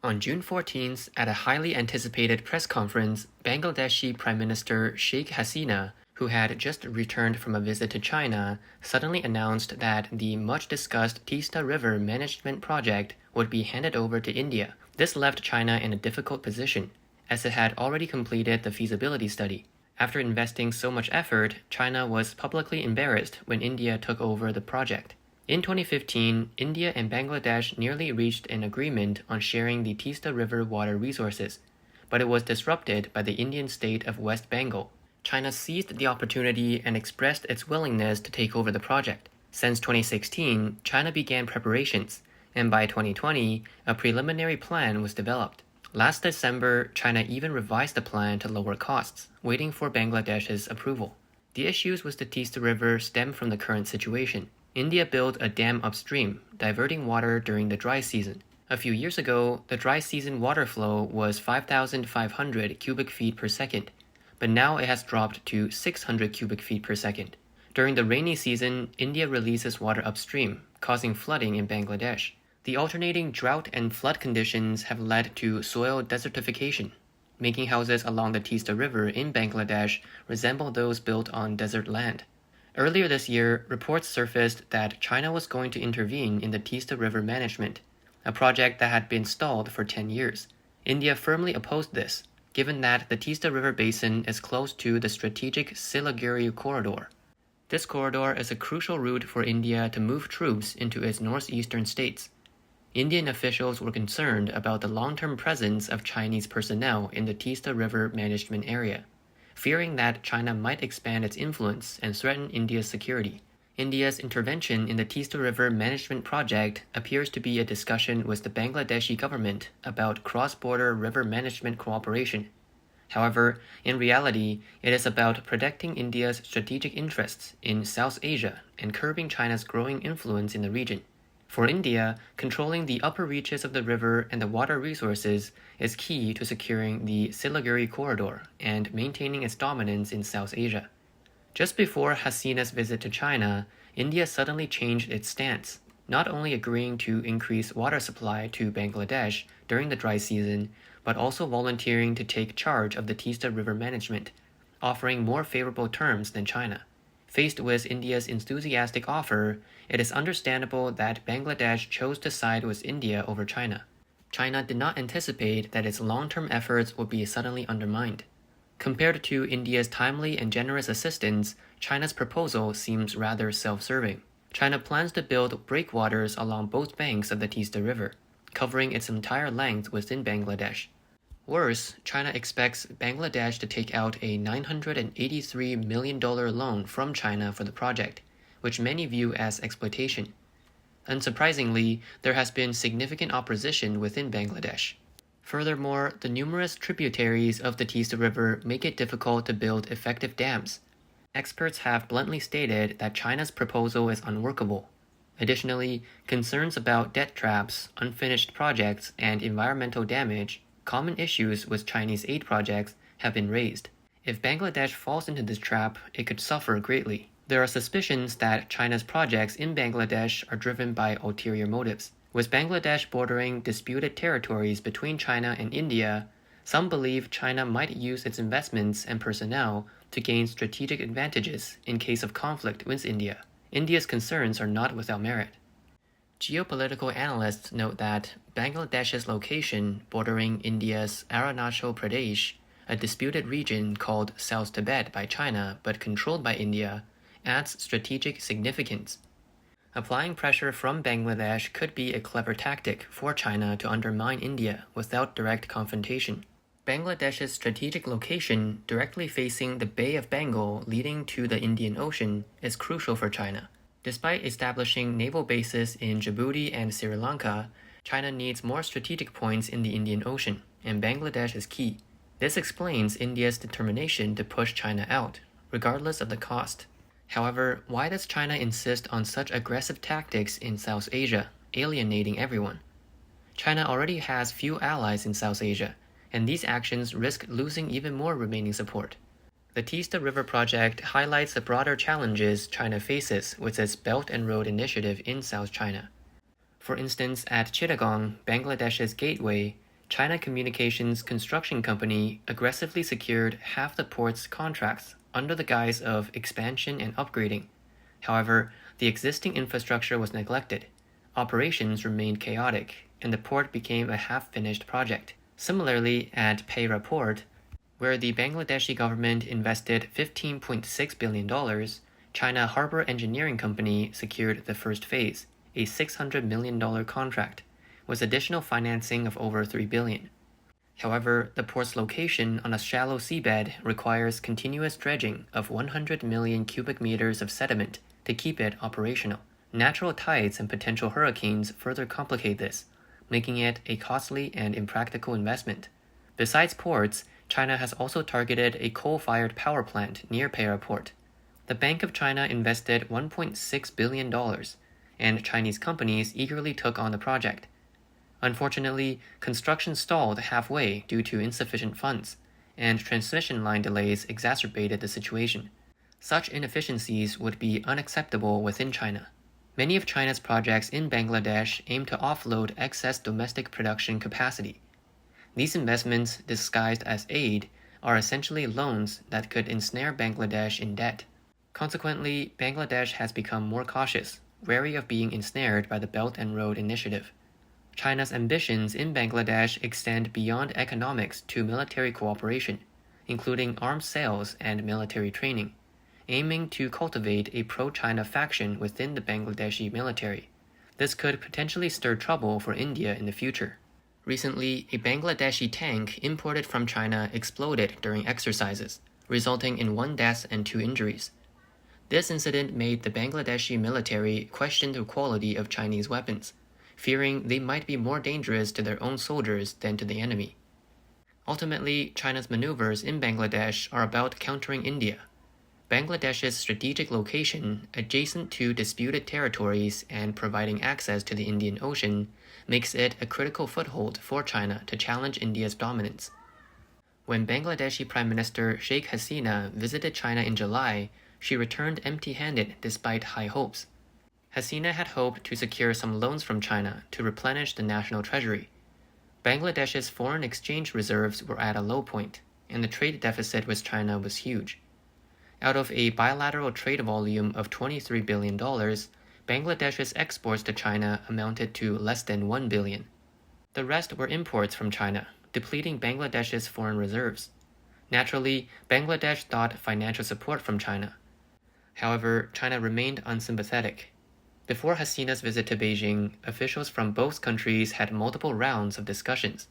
On June 14th, at a highly anticipated press conference, Bangladeshi Prime Minister Sheikh Hasina, who had just returned from a visit to China, suddenly announced that the much-discussed Teesta River management project would be handed over to India. This left China in a difficult position, as it had already completed the feasibility study. After investing so much effort, China was publicly embarrassed when India took over the project. In 2015, India and Bangladesh nearly reached an agreement on sharing the Teesta River water resources, but it was disrupted by the Indian state of West Bengal. China seized the opportunity and expressed its willingness to take over the project. Since 2016, China began preparations, and by 2020, a preliminary plan was developed. Last December, China even revised the plan to lower costs, waiting for Bangladesh's approval. The issues with the Teesta River stem from the current situation. India built a dam upstream, diverting water during the dry season. A few years ago, the dry season water flow was 5,500 cubic feet per second, but now it has dropped to 600 cubic feet per second. During the rainy season, India releases water upstream, causing flooding in Bangladesh. The alternating drought and flood conditions have led to soil desertification, making houses along the Teesta River in Bangladesh resemble those built on desert land. Earlier this year, reports surfaced that China was going to intervene in the Teesta River management, a project that had been stalled for 10 years. India firmly opposed this, given that the Teesta River basin is close to the strategic Siliguri corridor. This corridor is a crucial route for India to move troops into its northeastern states. Indian officials were concerned about the long-term presence of Chinese personnel in the Teesta River management area, fearing that China might expand its influence and threaten India's security. India's intervention in the Teesta River management project appears to be a discussion with the Bangladeshi government about cross-border river management cooperation. However, in reality, it is about protecting India's strategic interests in South Asia and curbing China's growing influence in the region. For India, controlling the upper reaches of the river and the water resources is key to securing the Siliguri corridor and maintaining its dominance in South Asia. Just before Hasina's visit to China, India suddenly changed its stance, not only agreeing to increase water supply to Bangladesh during the dry season, but also volunteering to take charge of the Teesta River management, offering more favorable terms than China. Faced with India's enthusiastic offer, it is understandable that Bangladesh chose to side with India over China. China did not anticipate that its long-term efforts would be suddenly undermined. Compared to India's timely and generous assistance, China's proposal seems rather self-serving. China plans to build breakwaters along both banks of the Teesta River, covering its entire length within Bangladesh. Worse, China expects Bangladesh to take out a $983 million loan from China for the project, which many view as exploitation. Unsurprisingly, there has been significant opposition within Bangladesh. Furthermore, the numerous tributaries of the Teesta River make it difficult to build effective dams. Experts have bluntly stated that China's proposal is unworkable. Additionally, concerns about debt traps, unfinished projects, and environmental damage, common issues with Chinese aid projects, have been raised. If Bangladesh falls into this trap, it could suffer greatly. There are suspicions that China's projects in Bangladesh are driven by ulterior motives. With Bangladesh bordering disputed territories between China and India, some believe China might use its investments and personnel to gain strategic advantages in case of conflict with India. India's concerns are not without merit. Geopolitical analysts note that Bangladesh's location bordering India's Arunachal Pradesh, a disputed region called South Tibet by China but controlled by India, adds strategic significance. Applying pressure from Bangladesh could be a clever tactic for China to undermine India without direct confrontation. Bangladesh's strategic location, directly facing the Bay of Bengal leading to the Indian Ocean, is crucial for China. Despite establishing naval bases in Djibouti and Sri Lanka, China needs more strategic points in the Indian Ocean, and Bangladesh is key. This explains India's determination to push China out, regardless of the cost. However, why does China insist on such aggressive tactics in South Asia, alienating everyone? China already has few allies in South Asia, and these actions risk losing even more remaining support. The Teesta River project highlights the broader challenges China faces with its Belt and Road Initiative in South China. For instance, at Chittagong, Bangladesh's gateway, China Communications Construction Company aggressively secured half the port's contracts under the guise of expansion and upgrading. However, the existing infrastructure was neglected, operations remained chaotic, and the port became a half-finished project. Similarly, at Peira Port, where the Bangladeshi government invested $15.6 billion, China Harbor Engineering Company secured the first phase, a $600 million contract, with additional financing of over $3 billion. However, the port's location on a shallow seabed requires continuous dredging of 100 million cubic meters of sediment to keep it operational. Natural tides and potential hurricanes further complicate this, making it a costly and impractical investment. Besides ports, China has also targeted a coal-fired power plant near Peira Port. The Bank of China invested $1.6 billion, and Chinese companies eagerly took on the project. Unfortunately, construction stalled halfway due to insufficient funds, and transmission line delays exacerbated the situation. Such inefficiencies would be unacceptable within China. Many of China's projects in Bangladesh aim to offload excess domestic production capacity. These investments, disguised as aid, are essentially loans that could ensnare Bangladesh in debt. Consequently, Bangladesh has become more cautious, wary of being ensnared by the Belt and Road Initiative. China's ambitions in Bangladesh extend beyond economics to military cooperation, including arms sales and military training, aiming to cultivate a pro-China faction within the Bangladeshi military. This could potentially stir trouble for India in the future. Recently, a Bangladeshi tank imported from China exploded during exercises, resulting in 1 death and 2 injuries. This incident made the Bangladeshi military question the quality of Chinese weapons, fearing they might be more dangerous to their own soldiers than to the enemy. Ultimately, China's maneuvers in Bangladesh are about countering India. Bangladesh's strategic location, adjacent to disputed territories and providing access to the Indian Ocean, makes it a critical foothold for China to challenge India's dominance. When Bangladeshi Prime Minister Sheikh Hasina visited China in July, she returned empty-handed despite high hopes. Hasina had hoped to secure some loans from China to replenish the national treasury. Bangladesh's foreign exchange reserves were at a low point, and the trade deficit with China was huge. Out of a bilateral trade volume of $23 billion, Bangladesh's exports to China amounted to less than $1 billion. The rest were imports from China, depleting Bangladesh's foreign reserves. Naturally, Bangladesh sought financial support from China. However, China remained unsympathetic. Before Hasina's visit to Beijing, officials from both countries had multiple rounds of discussions.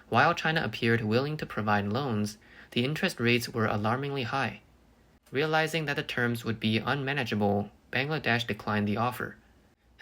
While China appeared willing to provide loans, the interest rates were alarmingly high. Realizing that the terms would be unmanageable, Bangladesh declined the offer.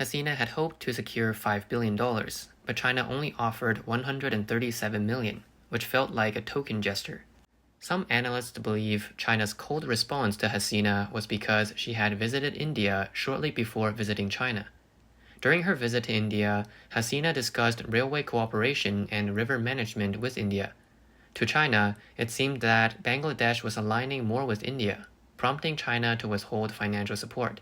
Hasina had hoped to secure $5 billion, but China only offered $137 million, which felt like a token gesture. Some analysts believe China's cold response to Hasina was because she had visited India shortly before visiting China. During her visit to India, Hasina discussed railway cooperation and river management with India. To China, it seemed that Bangladesh was aligning more with India, prompting China to withhold financial support.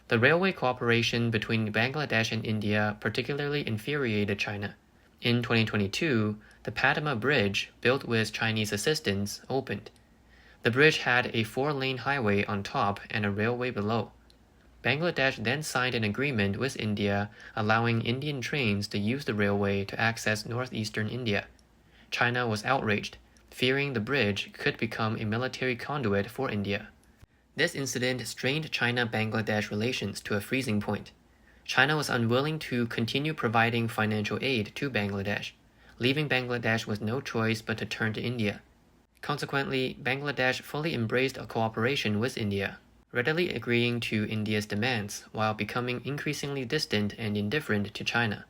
The railway cooperation between Bangladesh and India particularly infuriated China. In 2022, the Padma Bridge, built with Chinese assistance, opened. The bridge had a 4-lane highway on top and a railway below. Bangladesh then signed an agreement with India allowing Indian trains to use the railway to access northeastern India. China was outraged, fearing the bridge could become a military conduit for India. This incident strained China-Bangladesh relations to a freezing point. China was unwilling to continue providing financial aid to Bangladesh, leaving Bangladesh with no choice but to turn to India. Consequently, Bangladesh fully embraced a cooperation with India, readily agreeing to India's demands while becoming increasingly distant and indifferent to China.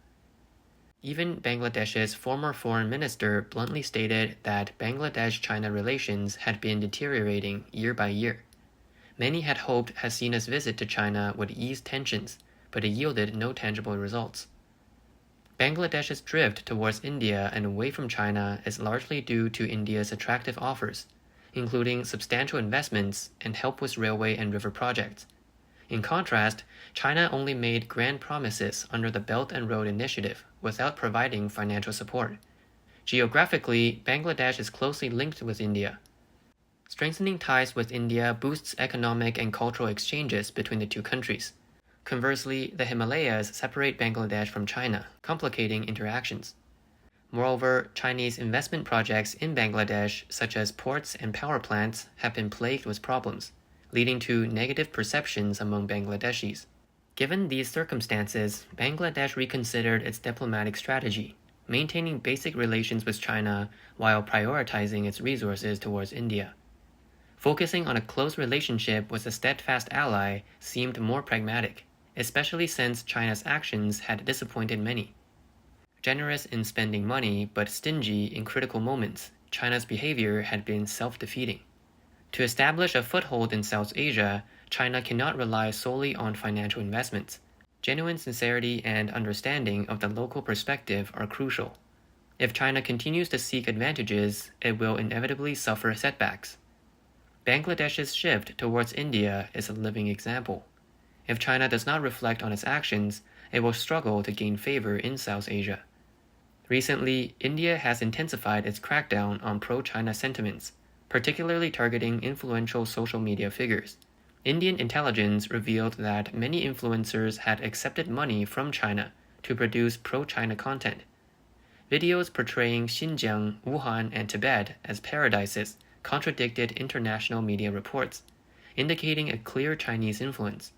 Even Bangladesh's former foreign minister bluntly stated that Bangladesh-China relations had been deteriorating year by year. Many had hoped Hasina's visit to China would ease tensions, but it yielded no tangible results. Bangladesh's drift towards India and away from China is largely due to India's attractive offers, including substantial investments and help with railway and river projects. In contrast, China only made grand promises under the Belt and Road Initiative without providing financial support. Geographically, Bangladesh is closely linked with India. Strengthening ties with India boosts economic and cultural exchanges between the two countries. Conversely, the Himalayas separate Bangladesh from China, complicating interactions. Moreover, Chinese investment projects in Bangladesh, such as ports and power plants, have been plagued with problems, leading to negative perceptions among Bangladeshis. Given these circumstances, Bangladesh reconsidered its diplomatic strategy, maintaining basic relations with China while prioritizing its resources towards India. Focusing on a close relationship with a steadfast ally seemed more pragmatic, especially since China's actions had disappointed many. Generous in spending money but stingy in critical moments, China's behavior had been self-defeating. To establish a foothold in South Asia, China cannot rely solely on financial investments. Genuine sincerity and understanding of the local perspective are crucial. If China continues to seek advantages, it will inevitably suffer setbacks. Bangladesh's shift towards India is a living example. If China does not reflect on its actions, it will struggle to gain favor in South Asia. Recently, India has intensified its crackdown on pro-China sentiments, particularly targeting influential social media figures. Indian intelligence revealed that many influencers had accepted money from China to produce pro-China content. Videos portraying Xinjiang, Wuhan, and Tibet as paradises contradicted international media reports, indicating a clear Chinese influence.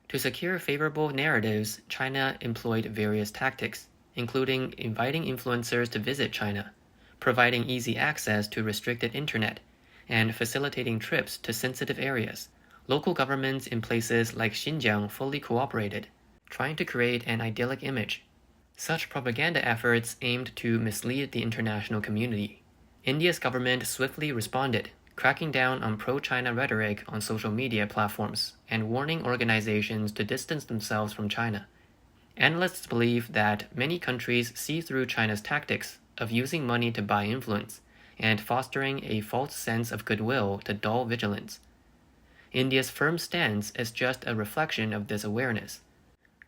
To secure favorable narratives, China employed various tactics, including inviting influencers to visit China, providing easy access to restricted internet, and facilitating trips to sensitive areas. Local governments in places like Xinjiang fully cooperated, trying to create an idyllic image. Such propaganda efforts aimed to mislead the international community. India's government swiftly responded, cracking down on pro-China rhetoric on social media platforms and warning organizations to distance themselves from China. Analysts believe that many countries see through China's tactics of using money to buy influence and fostering a false sense of goodwill to dull vigilance. India's firm stance is just a reflection of this awareness.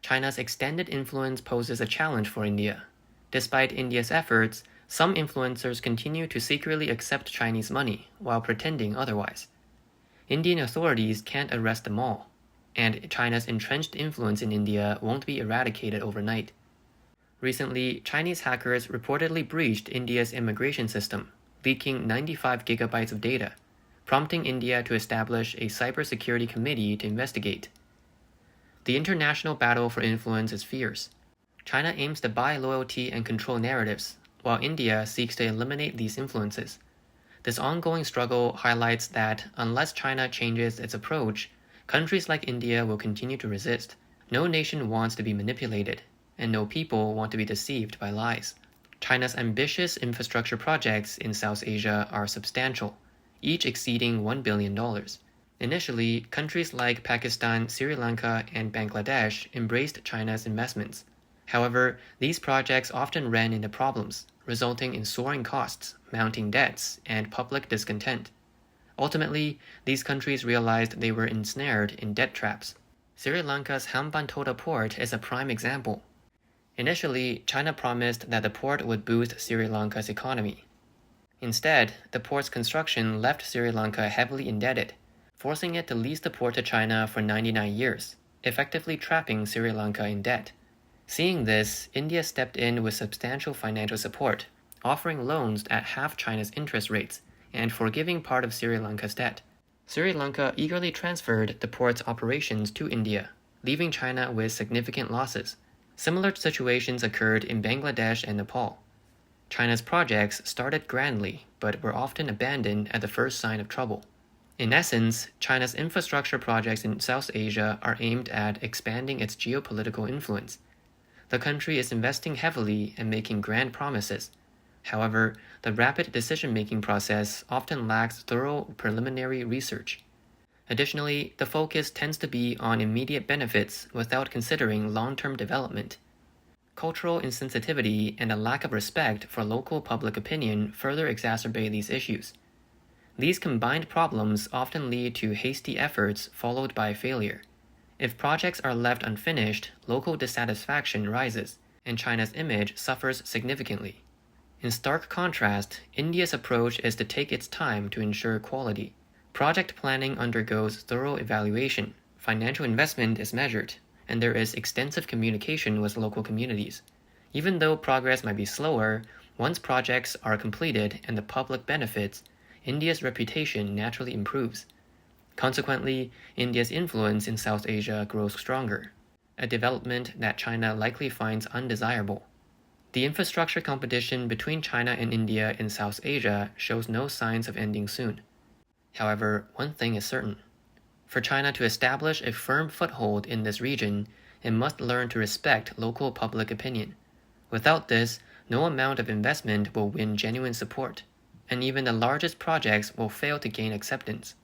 China's extended influence poses a challenge for India. Despite India's efforts, some influencers continue to secretly accept Chinese money while pretending otherwise. Indian authorities can't arrest them all, and China's entrenched influence in India won't be eradicated overnight. Recently, Chinese hackers reportedly breached India's immigration system, leaking 95 gigabytes of data, prompting India to establish a cybersecurity committee to investigate. The international battle for influence is fierce. China aims to buy loyalty and control narratives, while India seeks to eliminate these influences. This ongoing struggle highlights that unless China changes its approach, countries like India will continue to resist. No nation wants to be manipulated, and no people want to be deceived by lies. China's ambitious infrastructure projects in South Asia are substantial, each exceeding $1 billion. Initially, countries like Pakistan, Sri Lanka, and Bangladesh embraced China's investments. However, these projects often ran into problems, resulting in soaring costs, mounting debts, and public discontent. Ultimately, these countries realized they were ensnared in debt traps. Sri Lanka's Hambantota port is a prime example. Initially, China promised that the port would boost Sri Lanka's economy. Instead, the port's construction left Sri Lanka heavily indebted, forcing it to lease the port to China for 99 years, effectively trapping Sri Lanka in debt. Seeing this, India stepped in with substantial financial support, offering loans at half China's interest rates and forgiving part of Sri Lanka's debt. Sri Lanka eagerly transferred the port's operations to India, leaving China with significant losses. Similar situations occurred in Bangladesh and Nepal. China's projects started grandly, but were often abandoned at the first sign of trouble. In essence, China's infrastructure projects in South Asia are aimed at expanding its geopolitical influence. The country is investing heavily and making grand promises. However, the rapid decision-making process often lacks thorough preliminary research. Additionally, the focus tends to be on immediate benefits without considering long-term development. Cultural insensitivity and a lack of respect for local public opinion further exacerbate these issues. These combined problems often lead to hasty efforts followed by failure. If projects are left unfinished, local dissatisfaction rises, and China's image suffers significantly. In stark contrast, India's approach is to take its time to ensure quality. Project planning undergoes thorough evaluation, financial investment is measured, and there is extensive communication with local communities. Even though progress might be slower, once projects are completed and the public benefits, India's reputation naturally improves. Consequently, India's influence in South Asia grows stronger, a development that China likely finds undesirable. The infrastructure competition between China and India in South Asia shows no signs of ending soon. However, one thing is certain. For China to establish a firm foothold in this region, it must learn to respect local public opinion. Without this, no amount of investment will win genuine support, and even the largest projects will fail to gain acceptance.